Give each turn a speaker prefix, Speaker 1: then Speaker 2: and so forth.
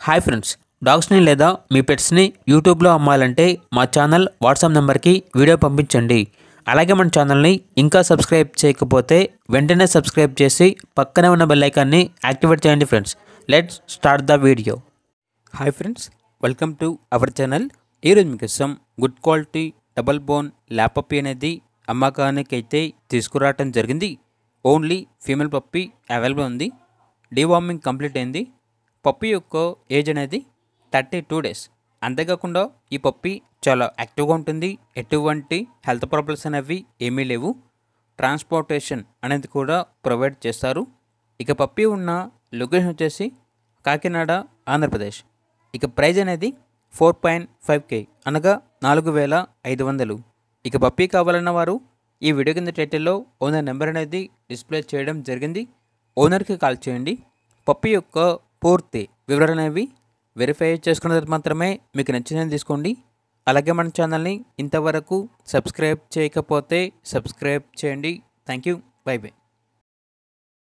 Speaker 1: Hi friends, డాగ్స్ని లేదా మీ పెట్స్ని యూట్యూబ్లో అమ్మాలంటే మా ఛానల్ వాట్సాప్ నెంబర్కి వీడియో పంపించండి. అలాగే మన ఛానల్ని ఇంకా సబ్స్క్రైబ్ చేయకపోతే వెంటనే సబ్స్క్రైబ్ చేసి పక్కనే ఉన్న బెల్ ఐకాన్ని యాక్టివేట్ చేయండి friends. Let's start the video. Hi friends, welcome to our channel. ఈరోజు మీకోసం good quality double bone lap puppy అనేది అమ్మకానికి అయితే తీసుకురావటం జరిగింది. ఓన్లీ ఫీమేల్ పప్పీ అవైలబుల్ ఉంది. డీవార్మింగ్ కంప్లీట్ అయింది. పప్పీ యొక్క ఏజ్ అనేది 32 డేస్. అంతేకాకుండా ఈ పప్పీ చాలా యాక్టివ్గా ఉంటుంది. ఎటువంటి హెల్త్ ప్రాబ్లమ్స్ అనేవి ఏమీ లేవు. ట్రాన్స్పోర్టేషన్ అనేది కూడా ప్రొవైడ్ చేస్తారు. ఇక పప్పీ ఉన్న లొకేషన్ వచ్చేసి కాకినాడ, ఆంధ్రప్రదేశ్. ఇక ప్రైజ్ అనేది 4.5K అనగా 4,500. ఇక పప్పీ కావాలన్న వారు ఈ వీడియో కింద టైటిల్లో ఓనర్ నెంబర్ అనేది డిస్ప్లే చేయడం జరిగింది. ఓనర్కి కాల్ చేయండి. పప్పీ యొక్క పూర్తి వివరాలు అనేవి వెరిఫై చేసుకున్న తర్వాత మాత్రమే మీకు నచ్చినది తీసుకోండి. అలాగే మన ఛానల్ని ఇంతవరకు సబ్స్క్రైబ్ చేయకపోతే సబ్స్క్రైబ్ చేయండి. Thank you. By by.